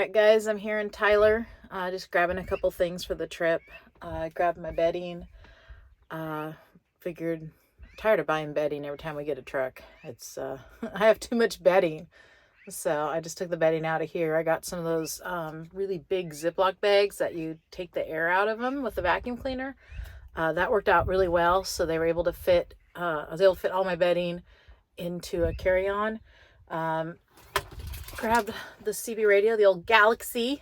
Alright guys, I'm here in Tyler, just grabbing a couple things for the trip. I grabbed my bedding. Figured I'm tired of buying bedding every time we get a truck. It's I have too much bedding. So I just took the bedding out of here. I got some of those really big Ziploc bags that you take the air out of them with the vacuum cleaner. That worked out really well. So they were able to fit, I was able to fit all my bedding into a carry-on. Grabbed the CB radio, the old Galaxy.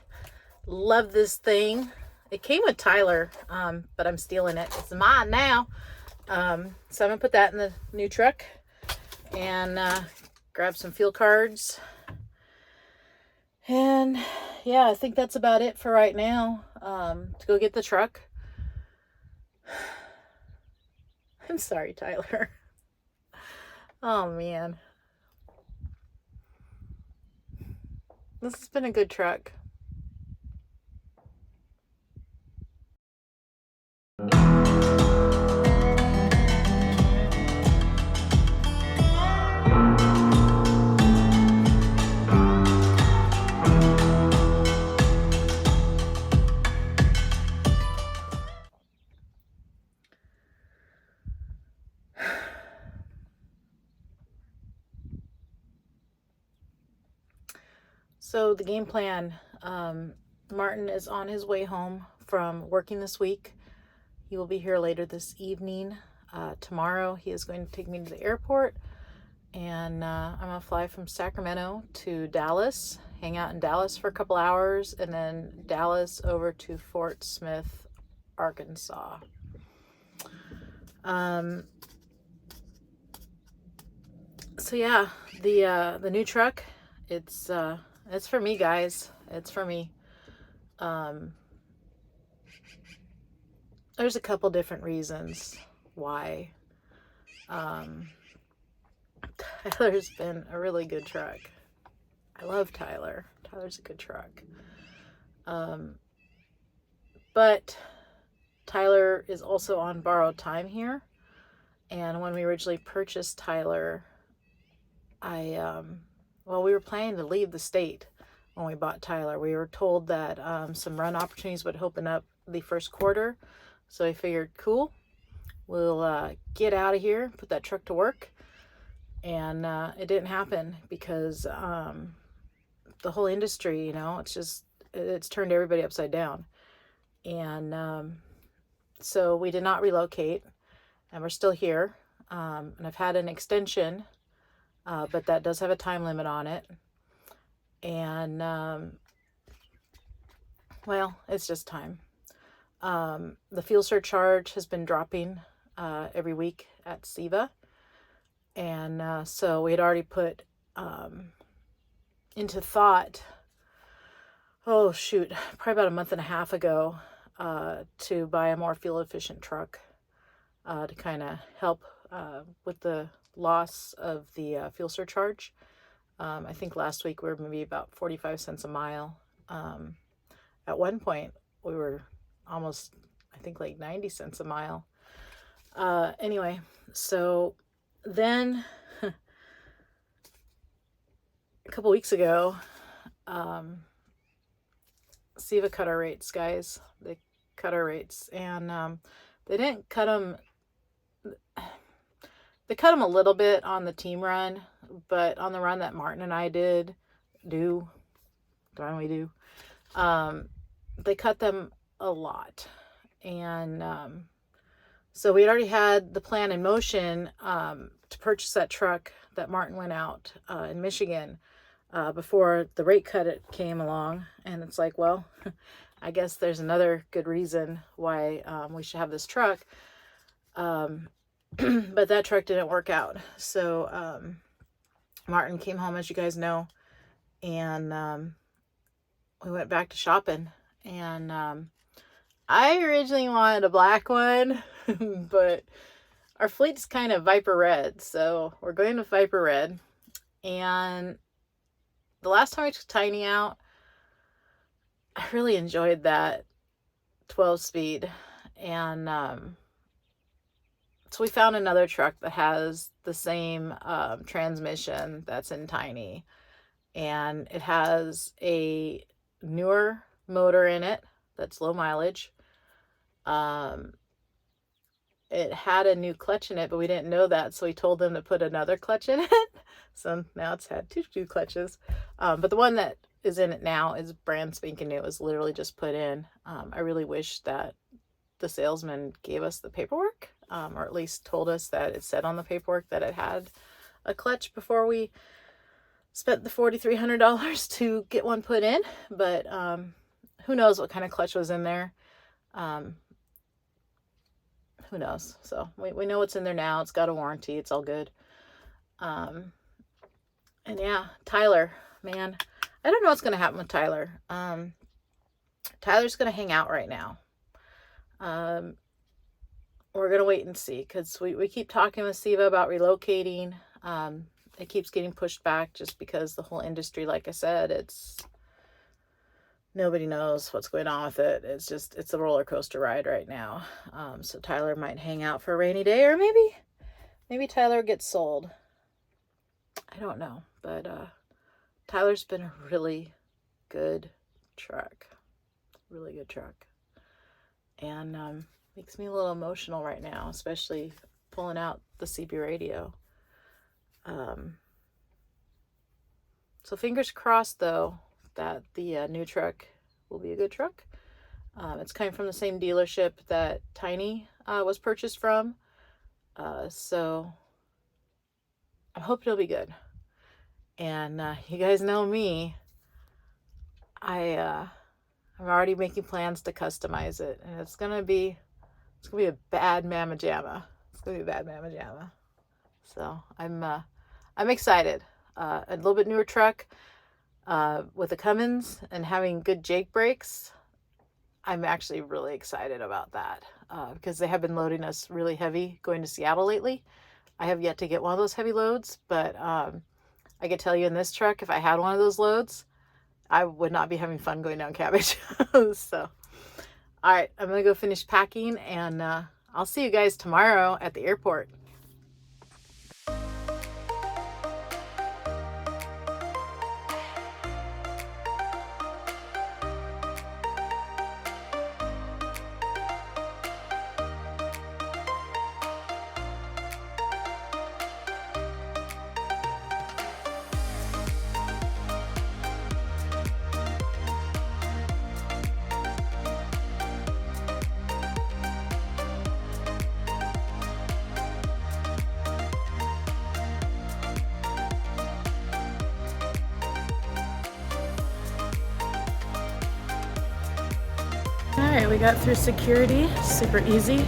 Love this thing. It came with Tyler, but I'm stealing it. It's mine now. So I'm gonna put that in the new truck and grab some fuel cards. And yeah, I think that's about it for right now. To go get the truck. I'm sorry, Tyler. Oh man. This has been a good truck. So the game plan, Martin is on his way home from working this week. He will be here later this evening. Tomorrow he is going to take me to the airport, and I'm going to fly from Sacramento to Dallas, hang out in Dallas for a couple hours, and then Dallas over to Fort Smith, Arkansas. So yeah, the new truck, it's for me, guys. It's for me. There's a couple different reasons why. Tyler's been a really good truck. I love Tyler. Tyler's a good truck. But Tyler is also on borrowed time here. And when we originally purchased Tyler, we were planning to leave the state when we bought Tyler. We were told that some run opportunities would open up the first quarter. So I figured, cool, we'll get out of here, put that truck to work. And it didn't happen because the whole industry, it's turned everybody upside down. And so we did not relocate, and we're still here. And I've had an extension, but that does have a time limit on it. And, it's just time. The fuel surcharge has been dropping every week at SEVA. And so we had already put into thought, probably about a month and a half ago, to buy a more fuel efficient truck to kind of help with the loss of the fuel surcharge. I think last week we were maybe about 45 cents a mile. At one point we were almost, I think, like 90 cents a mile. Anyway, so then a couple weeks ago, SEVA cut our rates, guys. They cut our rates, and they didn't cut them. They cut them a little bit on the team run, but on the run that Martin and I they cut them a lot. And so we had already had the plan in motion to purchase that truck that Martin went out in Michigan before the rate cut came along. And it's like, well, I guess there's another good reason why we should have this truck. But that truck didn't work out. So Martin came home, as you guys know, and we went back to shopping. And I originally wanted a black one, but our fleet's kind of Viper Red, so we're going with Viper Red. And the last time I took Tiny out, I really enjoyed that 12-speed. And so we found another truck that has the same transmission that's in Tiny. And it has a newer motor in it that's low mileage. It had a new clutch in it, but we didn't know that, so we told them to put another clutch in it. So now it's had two clutches. But the one that is in it now is brand spanking new. It was literally just put in. I really wish that the salesman gave us the paperwork, or at least told us that it said on the paperwork that it had a clutch before we spent the $4,300 to get one put in. But who knows what kind of clutch was in there. Who knows? So we know what's in there now. It's got a warranty. It's all good. And yeah, Tyler, man, I don't know what's going to happen with Tyler. Tyler's going to hang out right now. We're going to wait and see, because we keep talking with Siva about relocating. It keeps getting pushed back just because the whole industry, like I said, nobody knows what's going on with it. It's a roller coaster ride right now. So Tyler might hang out for a rainy day, or maybe Tyler gets sold. I don't know, but Tyler's been a really good truck. Really good truck. And makes me a little emotional right now, especially pulling out the CB radio. So fingers crossed, though, that the new truck will be a good truck. It's coming from the same dealership that Tiny was purchased from. So I hope it'll be good. And you guys know me. I'm already making plans to customize it, and it's gonna be a bad mamma jamma. It's gonna be a bad mamma jamma. So I'm excited. A little bit newer truck with the Cummins and having good Jake brakes. I'm actually really excited about that because they have been loading us really heavy going to Seattle lately. I have yet to get one of those heavy loads, but I could tell you in this truck, if I had one of those loads, I would not be having fun going down Cabbage. So, all right, I'm going to go finish packing, and I'll see you guys tomorrow at the airport. Alright, we got through security super easy,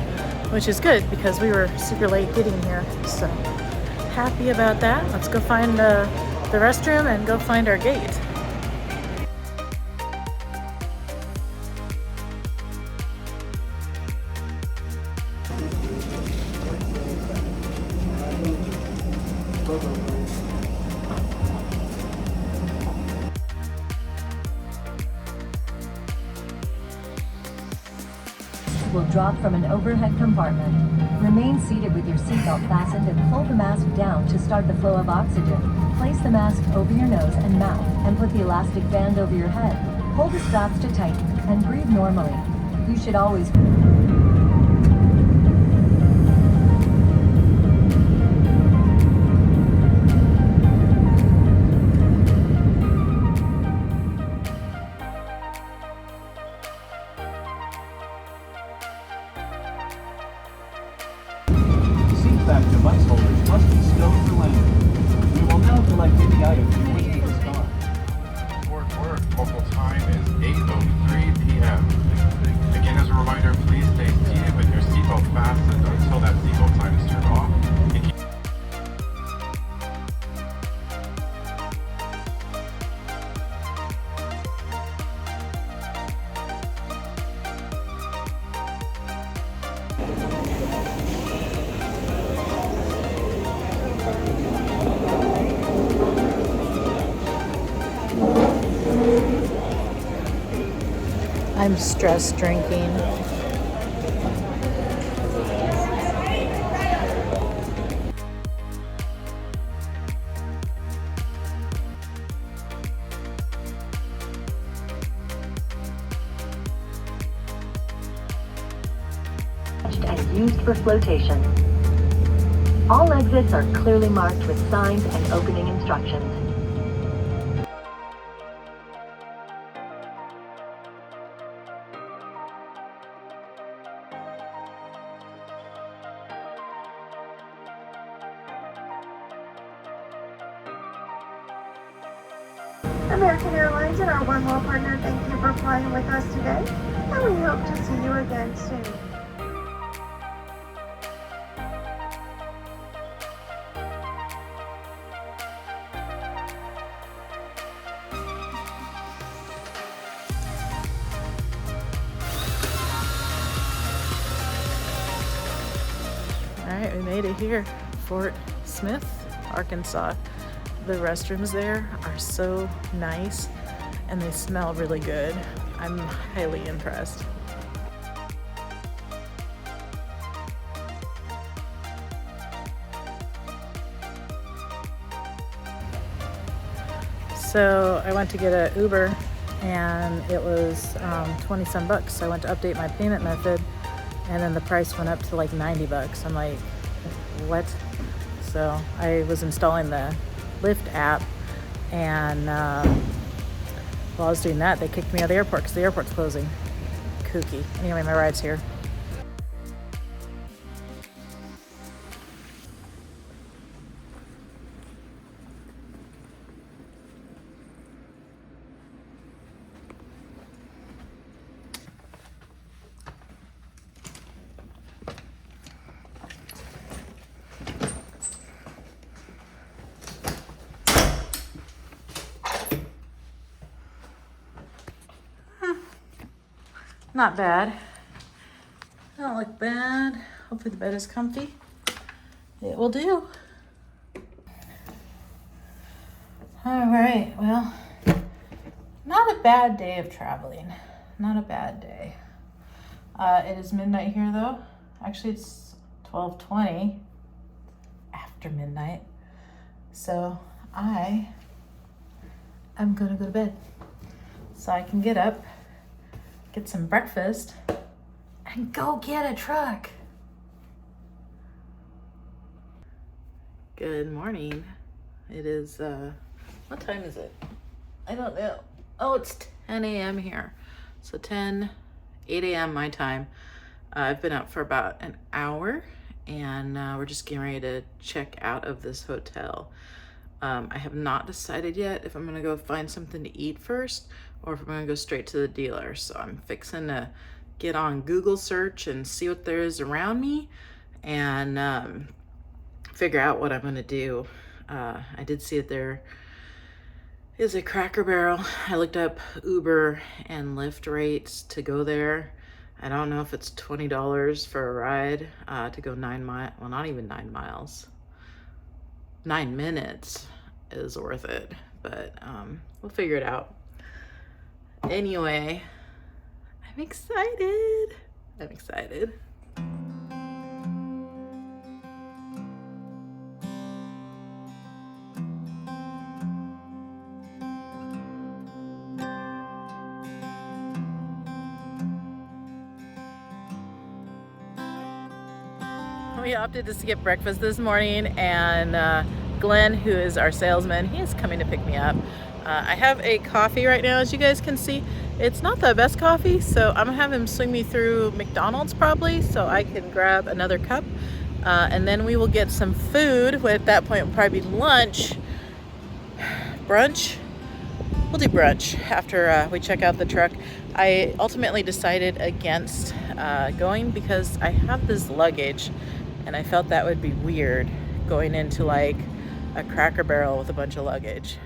which is good because we were super late getting here. So happy about that. Let's go find the restroom and go find our gate. Will drop from an overhead compartment. Remain seated with your seatbelt fastened and pull the mask down to start the flow of oxygen. Place the mask over your nose and mouth and put the elastic band over your head. Hold the straps to tighten and breathe normally. You should always... Seatback device holders must be stowed for landing. We will now collect any items you wish to discard. Fort Worth, local time is 8:03 p.m. Again, as a reminder, please stay seated with your seatbelt fastened until that seatbelt sign is turned off. And keep I'm stress drinking. used for flotation. All exits are clearly marked with signs and opening instructions. American Airlines and our One World partner, thank you for flying with us today, and we hope to see you again soon. All right, we made it here, Fort Smith, Arkansas. The restrooms there are so nice and they smell really good. I'm highly impressed. So I went to get an Uber and it was 20 some bucks. So I went to update my payment method and then the price went up to like 90 bucks. I'm like, what? So I was installing the Lyft app, and while I was doing that, they kicked me out of the airport because the airport's closing. Kooky. Anyway, my ride's here. Not bad. Don't look bad. Hopefully the bed is comfy. It will do. All right, well, not a bad day of traveling. Not a bad day. It is midnight here though. Actually, it's 12:20 after midnight. So I am gonna go to bed so I can get up, get some breakfast, and go get a truck. Good morning. It is, what time is it? I don't know. Oh, it's 10 a.m. here. So 8 a.m. my time. I've been up for about an hour and we're just getting ready to check out of this hotel. I have not decided yet if I'm gonna go find something to eat first or if I'm gonna go straight to the dealer. So I'm fixing to get on Google search and see what there is around me and figure out what I'm gonna do. I did see that there is a Cracker Barrel. I looked up Uber and Lyft rates to go there. I don't know if it's $20 for a ride to go 9 miles. Well, not even 9 miles. 9 minutes is worth it, but we'll figure it out. Anyway, I'm excited. I'm excited. We opted to skip breakfast this morning, and Glenn, who is our salesman, he is coming to pick me up. I have a coffee right now, as you guys can see. It's not the best coffee, so I'm gonna have him swing me through McDonald's probably so I can grab another cup. And then we will get some food. At that point, it'll probably be lunch. Brunch? We'll do brunch after we check out the truck. I ultimately decided against going because I have this luggage and I felt that would be weird going into like a Cracker Barrel with a bunch of luggage.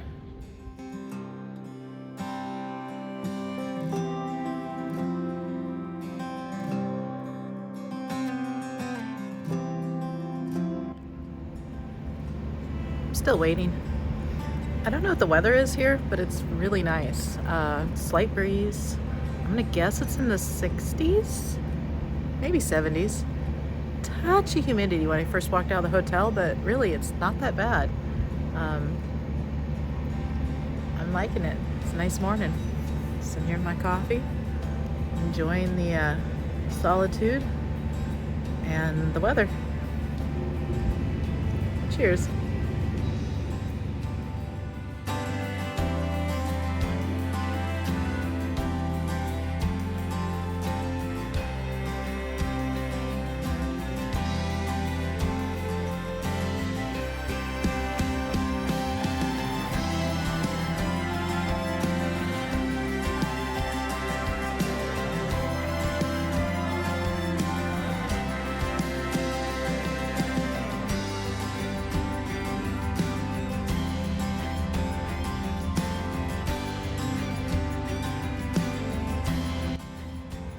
I'm still waiting. I don't know what the weather is here, but it's really nice. Slight breeze. I'm gonna guess it's in the 60s, maybe 70s. Touchy humidity when I first walked out of the hotel, but really it's not that bad. I'm liking it. It's a nice morning. Sitting here with my coffee, enjoying the solitude, and and the weather. Cheers.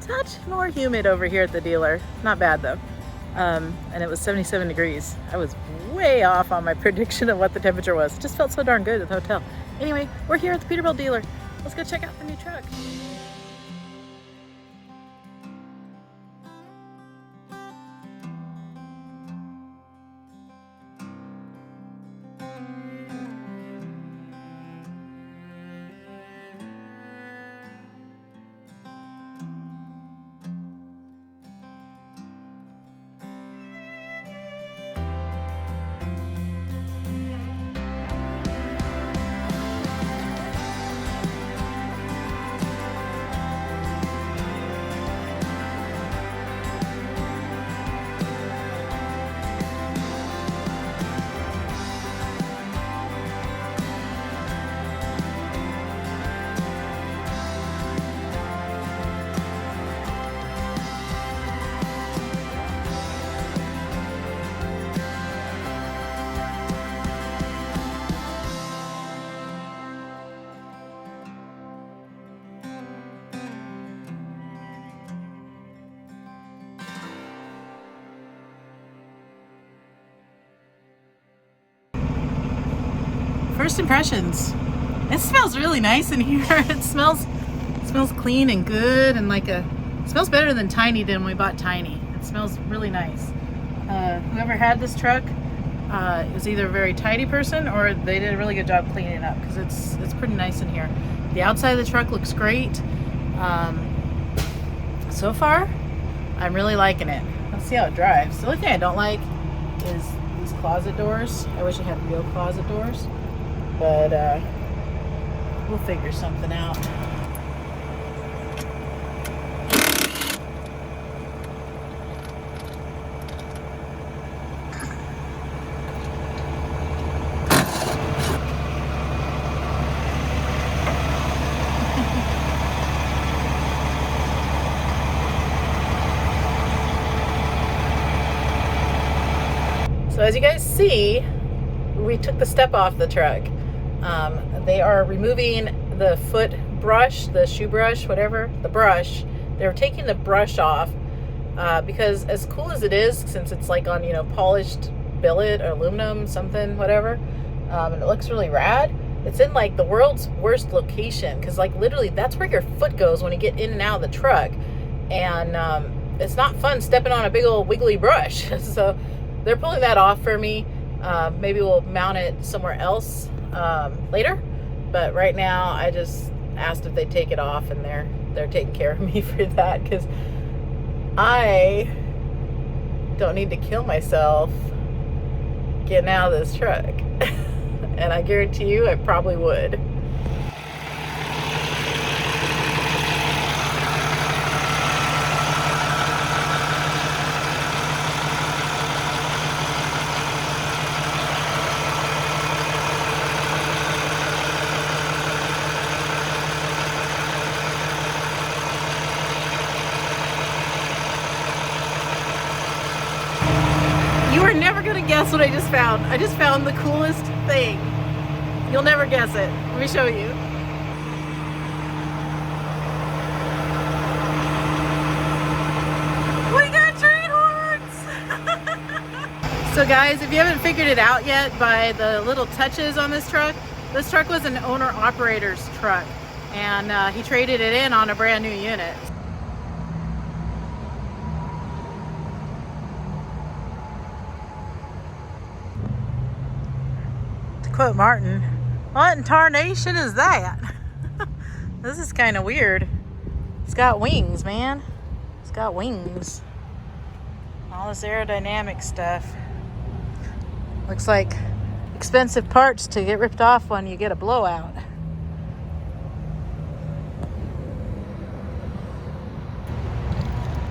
Touch more humid over here at the dealer. Not bad though. And it was 77 degrees. I was way off on my prediction of what the temperature was. It just felt so darn good at the hotel. Anyway, we're here at the Peterbilt dealer. Let's go check out the new truck. First impressions. It smells really nice in here. It smells clean and good, and it smells better than Tiny did when we bought Tiny. It smells really nice. Whoever had this truck is either a very tidy person or they did a really good job cleaning it up, because it's pretty nice in here. The outside of the truck looks great. So far, I'm really liking it. Let's see how it drives. The only thing I don't like is these closet doors. I wish it had real closet doors. But we'll figure something out. So as you guys see, we took the step off the truck. They are removing the foot brush, the shoe brush, whatever, the brush. They're taking the brush off because as cool as it is, since it's like on, polished billet or aluminum, something, whatever, and it looks really rad, it's in like the world's worst location, because like literally that's where your foot goes when you get in and out of the truck. And it's not fun stepping on a big old wiggly brush. So they're pulling that off for me. Maybe we'll mount it somewhere else later, but right now I just asked if they'd take it off, and they're taking care of me for that, because I don't need to kill myself getting out of this truck. And I guarantee you I probably would. You are never gonna guess what I just found. I just found the coolest thing. You'll never guess it. Let me show you. We got train horns! So guys, if you haven't figured it out yet by the little touches on this truck was an owner-operator's truck, and he traded it in on a brand new unit. Quote Martin, what in tarnation is that? This is kind of weird. It's got wings, man. It's got wings. All this aerodynamic stuff. Looks like expensive parts to get ripped off when you get a blowout.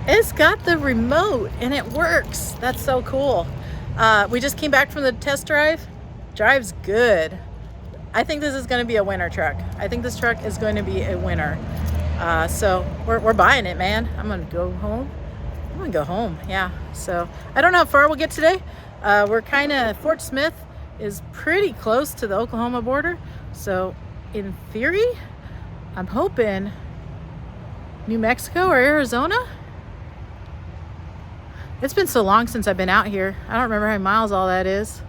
It's got the remote and it works. That's so cool. We just came back from the test drive. Drives good. I think this is going to be a winner truck. I think this truck is going to be a winner. So we're buying it, man. I'm going to go home. I'm going to go home. Yeah. So I don't know how far we'll get today. We're kind of, Fort Smith is pretty close to the Oklahoma border. So in theory, I'm hoping New Mexico or Arizona. It's been so long since I've been out here. I don't remember how many miles all that is,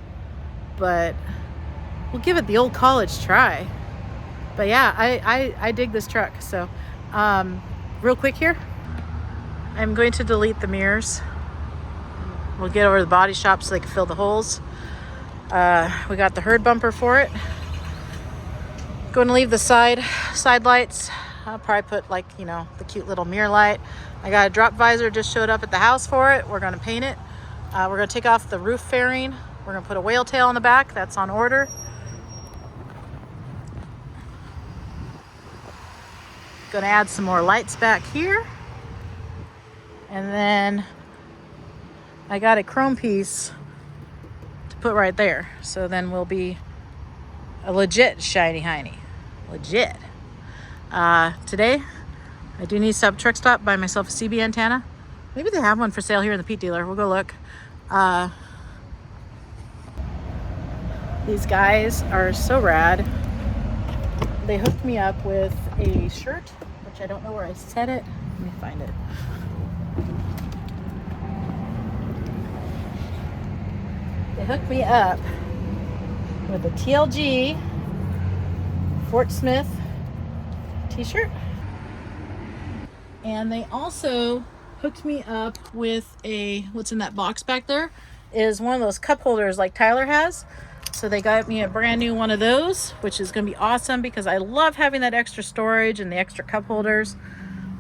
but we'll give it the old college try. But yeah, I dig this truck. So real quick here, I'm going to delete the mirrors. We'll get over to the body shop so they can fill the holes. We got the herd bumper for it. Going to leave the side lights. I'll probably put, like, you know, the cute little mirror light. I got a drop visor, just showed up at the house for it. We're going to paint it. We're going to take off the roof fairing. We're going to put a whale tail on the back. That's on order. Going to add some more lights back here. And then I got a chrome piece to put right there. So then we'll be a legit shiny hiney. Legit. Today, I do need to stop at truck stop, buy myself a CB antenna. Maybe they have one for sale here in the Pete dealer. We'll go look. These guys are so rad. They hooked me up with a shirt, which I don't know where I set it. Let me find it. They hooked me up with a TLG Fort Smith t-shirt. And they also hooked me up with a, what's in that box back there is one of those cup holders like Tyler has. So they got me a brand new one of those, which is going to be awesome because I love having that extra storage and the extra cup holders.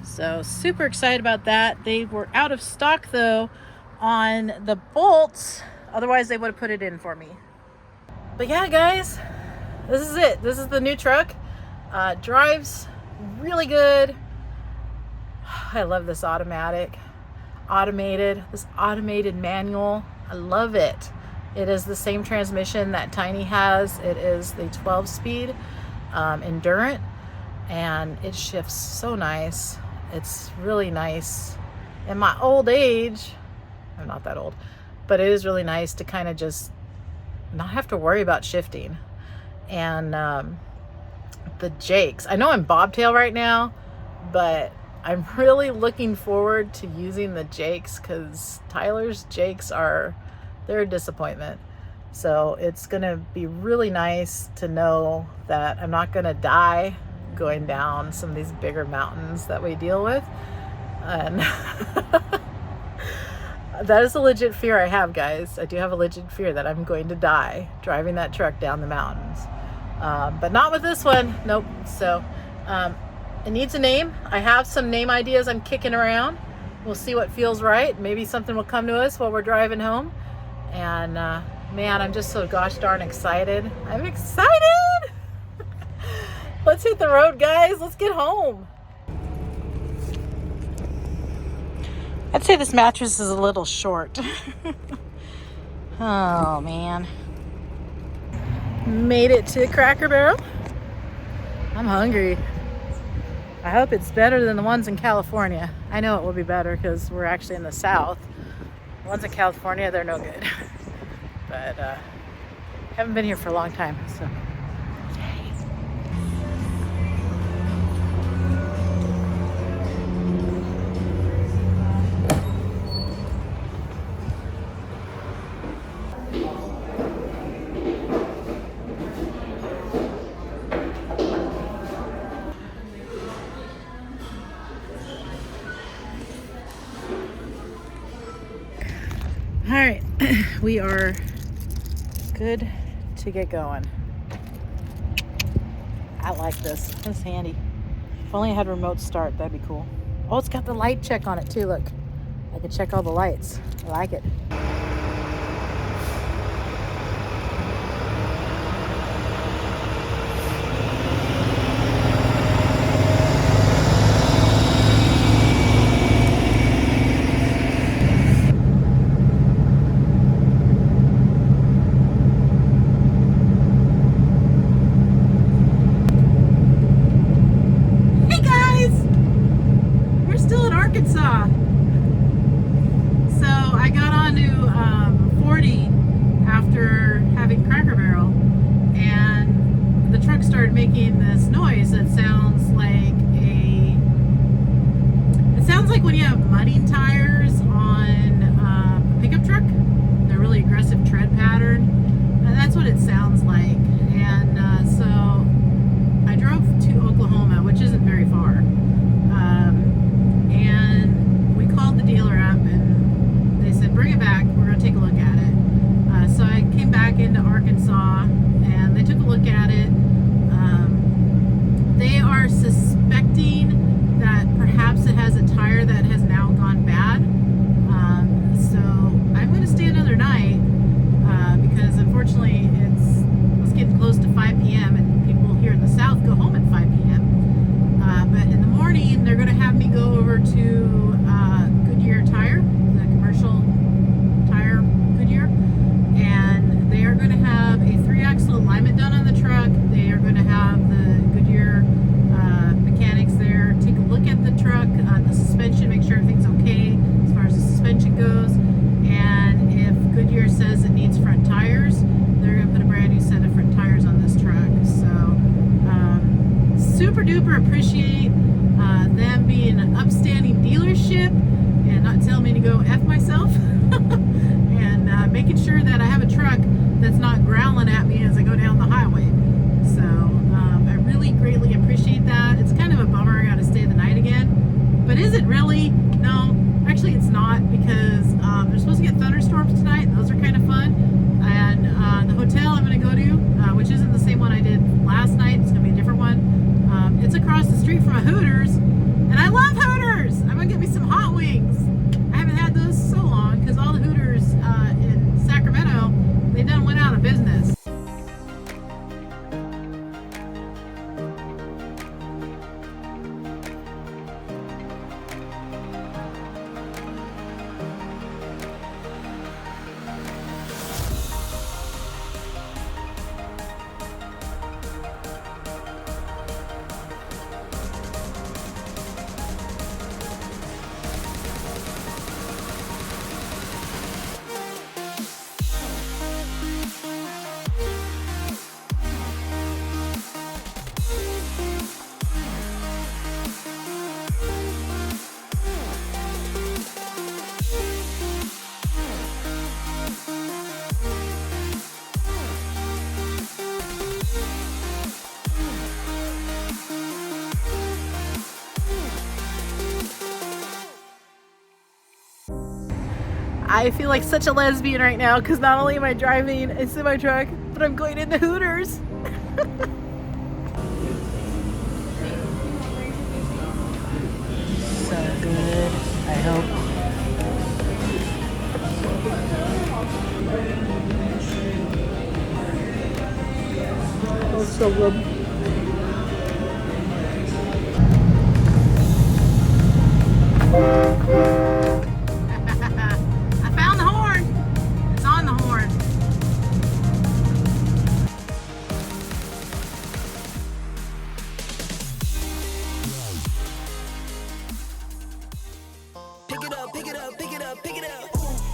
So super excited about that. They were out of stock though on the bolts. Otherwise they would have put it in for me. But yeah, guys, this is it. This is the new truck. Drives really good. I love this automated, this automated manual. I love it. It is the same transmission that Tiny has. It is the 12-speed Endurant, and it shifts so nice. It's really nice. In my old age, I'm not that old, but it is really nice to kind of just not have to worry about shifting. And the jakes, I know I'm bobtail right now, but I'm really looking forward to using the jakes because Tyler's jakes they're a disappointment. So it's gonna be really nice to know that I'm not gonna die going down some of these bigger mountains that we deal with. And that is a legit fear I have, guys. I do have a legit fear that I'm going to die driving that truck down the mountains. But not with this one. Nope. So it needs a name. I have some name ideas I'm kicking around. We'll see what feels right. Maybe something will come to us while we're driving home. And man, I'm just so gosh darn excited. I'm excited. Let's hit the road, guys. Let's get home. I'd say this mattress is a little short. Oh man. Made it to Cracker Barrel. I'm hungry. I hope it's better than the ones in California. I know it will be better because we're actually in the South. The ones in California, they're no good. But haven't been here for a long time, so. All right, we are good to get going. I like this. It's handy. If only I had remote start, that'd be cool. Oh, it's got the light check on it too, look. I can check all the lights. I like it. Hey guys! We're still in Arkansas. So I got onto 40 after having Cracker Barrel, and the truck started making this noise that sounds like when you have mudding tires on a pickup truck. They're really aggressive tread pattern, and that's what it sounds like. And so I drove to Oklahoma, which isn't very far, and we called the dealer up, and they said, bring it back, we're going to take a look at it. So I came back into Arkansas, and they took a look at it. They are suspecting that perhaps it has a tire that has now gone bad. So I'm going to stay another night, because unfortunately it's getting close to 5 p.m. and people here in the south go home at 5 p.m. But in the morning they're going to have me go over to Goodyear Tire, the commercial tire Goodyear, and they are going to have a 3-axle alignment done on the truck. They are going to have the Goodyear mechanics there take a look at the truck, the suspension, make sure everything's okay as far as the suspension goes. And if Goodyear says it needs front tires, they're going to put a brand new set of front tires on this truck. So super duper appreciate them being an upstanding dealership and not telling me to go F myself and making sure that I have a truck that's not growling at me as I go down the highway. So I really greatly appreciate that. It's kind of a bummer I got to stay the night again, but is it really? No, actually it's not, because they're supposed to get thunderstorms tonight, and those are kind of fun. And the hotel I'm going to go to, which isn't the same one I did last night, it's going to be a different one. It's across the street from a Hooters, and I love Hooters. I'm going to get me some hot wings. I haven't had those so long because all the Hooters in Sacramento, they done went out of business. I feel like such a lesbian right now, because not only am I driving a semi-truck, but I'm going into Hooters. So good, I hope. Oh, so good.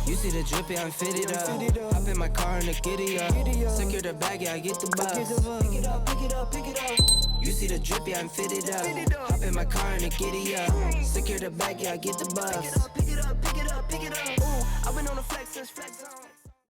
You see the drippy, I'm fitted up. Hop in my car and the giddy up. Secure the bag, yeah, I get the bus. Pick it up, pick it up, pick it up. You see the drippy, I'm fitted up. Hop in my car and the giddy up. Secure the bag, yeah, I get the bus. Pick it up, pick it up, pick it up, pick it up. I've been on the flex since flex zone.